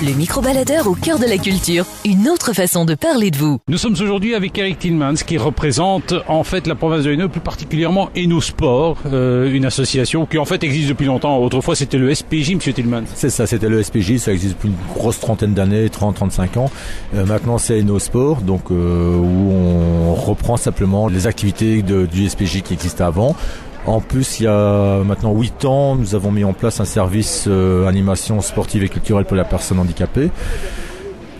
Le micro-baladeur au cœur de la culture. Une autre façon de parler de vous. Nous sommes aujourd'hui avec Eric Tillmans qui représente en fait la province de Hainaut, plus particulièrement Hainaut Sport, une association qui en fait existe depuis longtemps. Autrefois c'était le SPJ, monsieur Tillmans. C'est ça, c'était le SPJ, ça existe depuis une grosse trentaine d'années, 30-35 ans. Maintenant c'est Hainaut Sport, donc où on reprend simplement les activités du SPJ qui existait avant. En plus, il y a maintenant 8 ans, nous avons mis en place un service animation sportive et culturelle pour la personne handicapée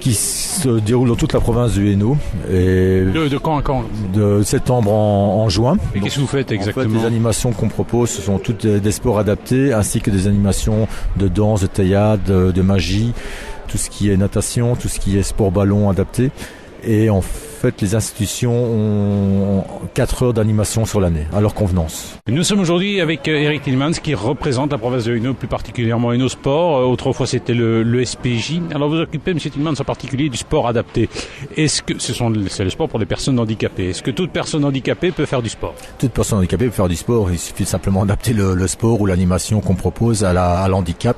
qui se déroule dans toute la province du Hainaut. Et de quand à quand? De septembre en juin. Et qu'est-ce que vous faites exactement? En fait, les animations qu'on propose, ce sont toutes des sports adaptés, ainsi que des animations de danse, de théâtre, de magie, tout ce qui est natation, tout ce qui est sport ballon adapté. Et en fait, les institutions ont 4 heures d'animation sur l'année, à leur convenance. Nous sommes aujourd'hui avec Eric Tillmans qui représente la province de Hainaut, plus particulièrement Hainaut Sport. Autrefois, c'était le SPJ. Alors, vous occupez, M. Tillmans, en particulier du sport adapté. Est-ce que c'est le sport pour les personnes handicapées? Est-ce que toute personne handicapée peut faire du sport? Toute personne handicapée peut faire du sport. Il suffit simplement d'adapter le sport ou l'animation qu'on propose à l'handicap.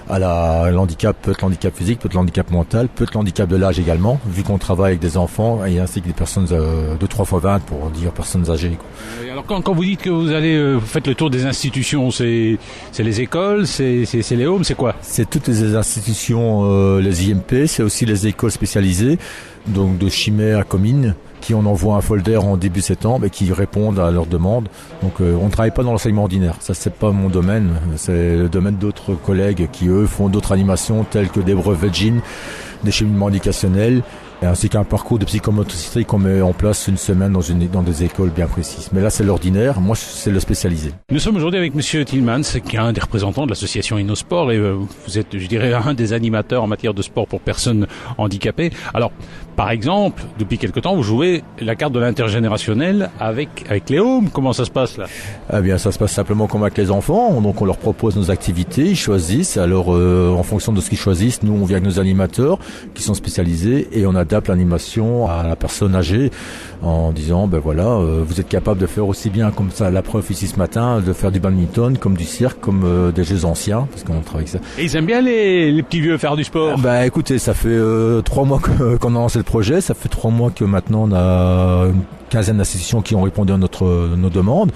L'handicap peut être l'handicap physique, peut être l'handicap mental, peut être l'handicap de l'âge également, vu qu'on travaille avec des enfants et ainsi que des personnes de 3x20 pour dire personnes âgées. Alors quand vous dites que vous faites le tour des institutions, c'est les écoles, c'est les homes, c'est quoi? C'est toutes les institutions, les IMP, c'est aussi les écoles spécialisées, donc de Chimay à Comines, qui on envoie un folder en début septembre et qui répondent à leurs demandes. Donc on ne travaille pas dans l'enseignement ordinaire, ça c'est pas mon domaine, c'est le domaine d'autres collègues qui eux font d'autres animations telles que des brevets de jeans, des cheminements éducationnels, ainsi qu'un parcours de psychomotricité qu'on met en place une semaine dans des écoles bien précises. Mais là c'est l'ordinaire, moi c'est le spécialisé. Nous sommes aujourd'hui avec monsieur Tillmans, qui est un des représentants de l'association Hainaut Sport, et vous êtes, je dirais, un des animateurs en matière de sport pour personnes handicapées. Alors, par exemple, depuis quelque temps, vous jouez la carte de l'intergénérationnel avec les homes. Comment ça se passe là? Eh bien, ça se passe simplement comme avec les enfants. Donc, on leur propose nos activités, ils choisissent. Alors, en fonction de ce qu'ils choisissent, nous, on vient avec nos animateurs qui sont spécialisés et on adapte l'animation à la personne âgée en disant, ben voilà, vous êtes capable de faire aussi bien comme ça, la preuve ici ce matin, de faire du badminton, comme du cirque, comme des jeux anciens, parce qu'on travaille avec ça. Et ils aiment bien les petits vieux faire du sport? Ben écoutez, ça fait 3 mois qu'on a lancé le projet, ça fait 3 mois que maintenant on a une quinzaine d'institutions qui ont répondu à nos demandes.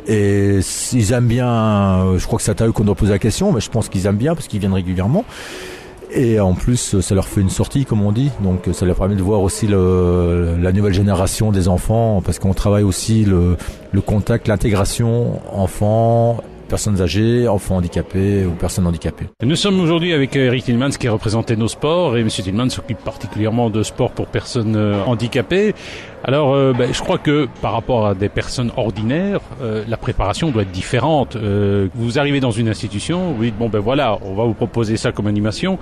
Et ils aiment bien, je crois que c'est à eux qu'on doit poser la question, mais je pense qu'ils aiment bien parce qu'ils viennent régulièrement. Et en plus, ça leur fait une sortie, comme on dit. Donc, ça leur permet de voir aussi la nouvelle génération des enfants, parce qu'on travaille aussi le contact, l'intégration enfants, personnes âgées, enfants handicapés ou personnes handicapées. Nous sommes aujourd'hui avec Eric Tillmans qui représente Hainaut Sport, et M. Tillmans s'occupe particulièrement de sport pour personnes handicapées. Alors, je crois que par rapport à des personnes ordinaires, la préparation doit être différente. Vous arrivez dans une institution, vous dites voilà, on va vous proposer ça comme animation.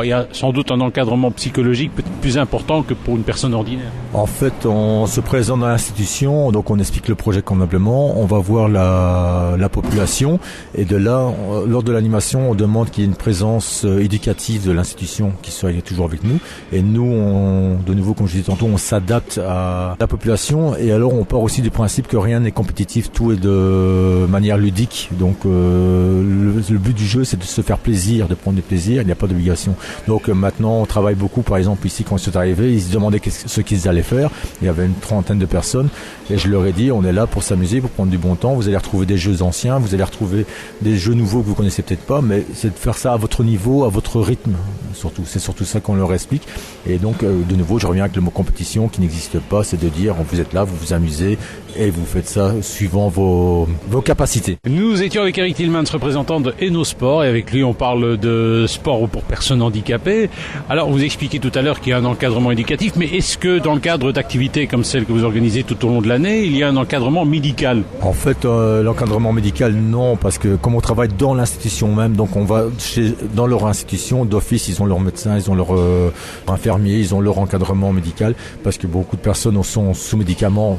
Il y a sans doute un encadrement psychologique peut-être plus important que pour une personne ordinaire. En fait, on se présente dans l'institution, donc on explique le projet convenablement, on va voir la population, et de là, lors de l'animation, on demande qu'il y ait une présence éducative de l'institution qui soit toujours avec nous. Et nous, de nouveau, comme je disais tantôt, on s'adapte à la population, et alors on part aussi du principe que rien n'est compétitif, tout est de manière ludique. Donc le but du jeu, c'est de se faire plaisir, de prendre du plaisir, il n'y a pas d'obligation. Donc maintenant on travaille beaucoup, par exemple ici quand ils sont arrivés, ils se demandaient ce qu'ils allaient faire, il y avait une trentaine de personnes et je leur ai dit on est là pour s'amuser, pour prendre du bon temps, vous allez retrouver des jeux anciens, vous allez retrouver des jeux nouveaux que vous connaissez peut-être pas, mais c'est de faire ça à votre niveau, à votre rythme surtout, c'est surtout ça qu'on leur explique. Et donc de nouveau je reviens avec le mot compétition qui n'existe pas, c'est de dire vous êtes là, vous vous amusez et vous faites ça suivant vos capacités. Nous étions avec Eric Tillmans, représentant de Hainaut Sport, et avec lui on parle de sport pour personnes handicapées. Alors vous expliquez tout à l'heure qu'il y a un encadrement éducatif, mais est-ce que dans le cadre d'activités comme celles que vous organisez tout au long de l'année, il y a un encadrement médical? En fait, l'encadrement médical, non, parce que comme on travaille dans l'institution même, donc on va dans leur institution, d'office, ils ont leur médecin, ils ont leur infirmier, ils ont leur encadrement médical, parce que beaucoup de personnes sont sous médicaments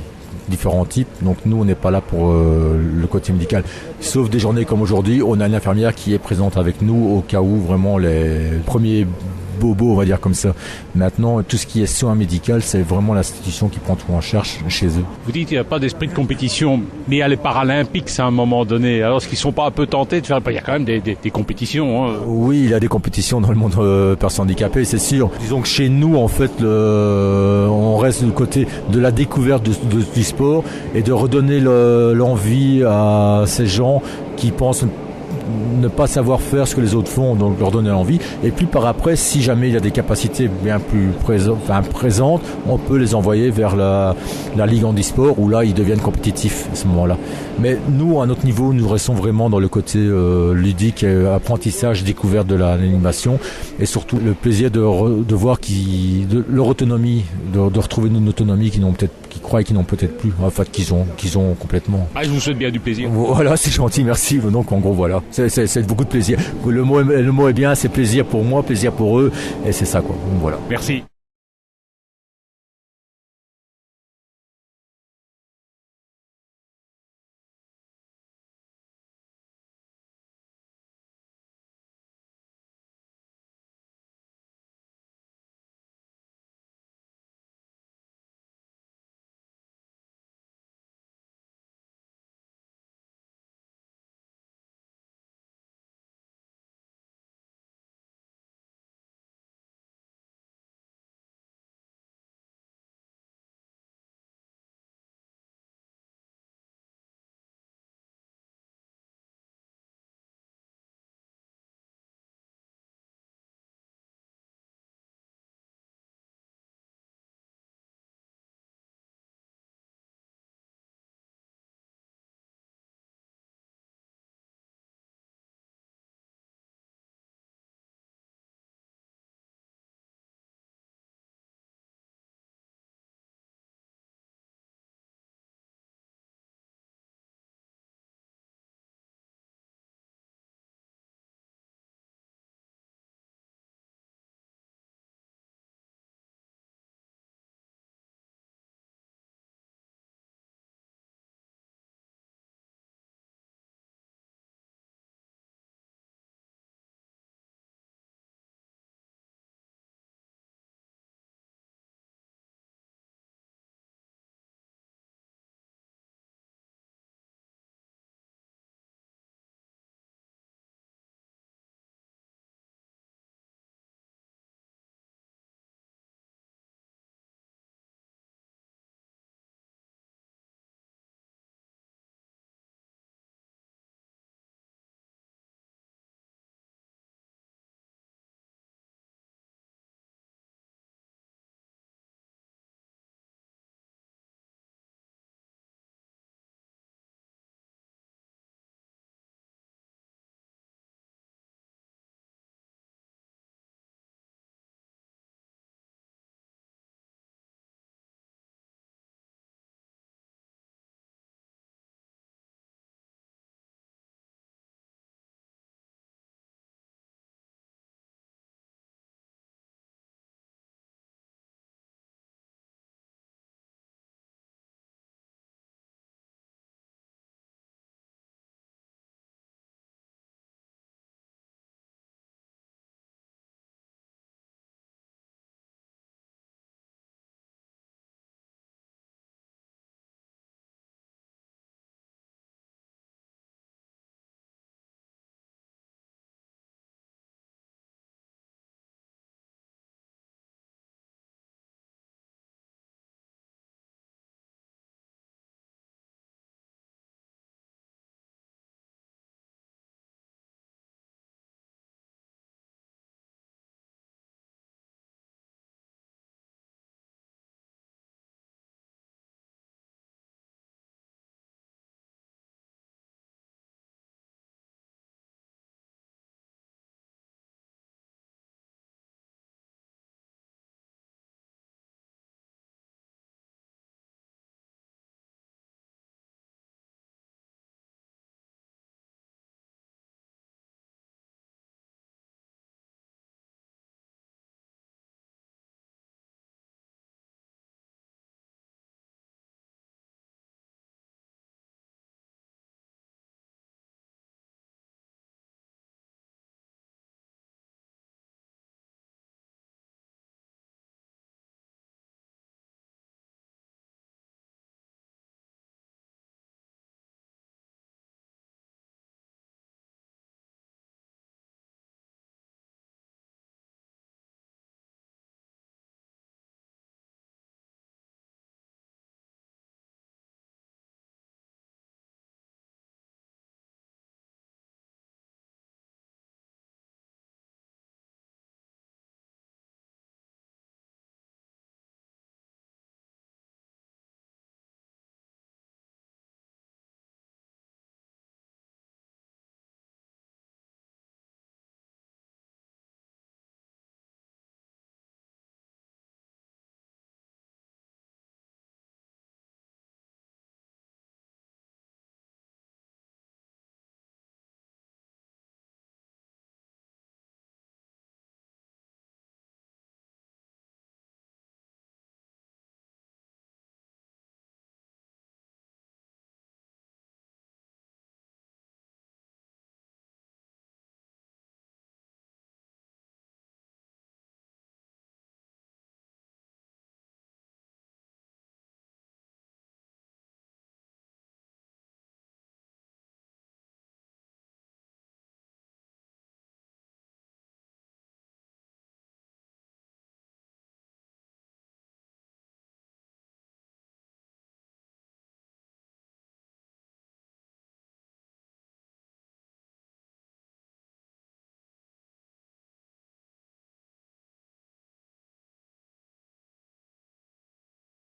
différents types, donc nous on n'est pas là pour le côté médical, sauf des journées comme aujourd'hui, on a une infirmière qui est présente avec nous au cas où vraiment les premiers bobos, on va dire comme ça. Maintenant, tout ce qui est soins médicaux, c'est vraiment l'institution qui prend tout en charge chez eux. Vous dites qu'il n'y a pas d'esprit de compétition, mais il y a les Paralympiques à un moment donné. Alors, est-ce qu'ils ne sont pas un peu tentés de faire... Il y a quand même des compétitions. Hein. Oui, il y a des compétitions dans le monde personnes handicapées, c'est sûr. Disons que chez nous, en fait, on reste du côté de la découverte du sport et de redonner l'envie à ces gens qui pensent ne pas savoir faire ce que les autres font, donc leur donner l'envie. Et puis par après, si jamais il y a des capacités bien plus présentes, on peut les envoyer vers la Ligue handisport où là ils deviennent compétitifs à ce moment-là. Mais nous, à notre niveau, nous restons vraiment dans le côté ludique, apprentissage, découverte de l'animation et surtout le plaisir de voir leur autonomie, de retrouver une autonomie qui croient qu'ils n'ont peut-être plus, en fait qu'ils ont complètement. Je vous souhaite bien du plaisir. Voilà, c'est gentil, merci. Donc en gros voilà, c'est beaucoup de plaisir. Le mot est bien, c'est plaisir pour moi, plaisir pour eux, et c'est ça quoi. Donc, voilà. Merci.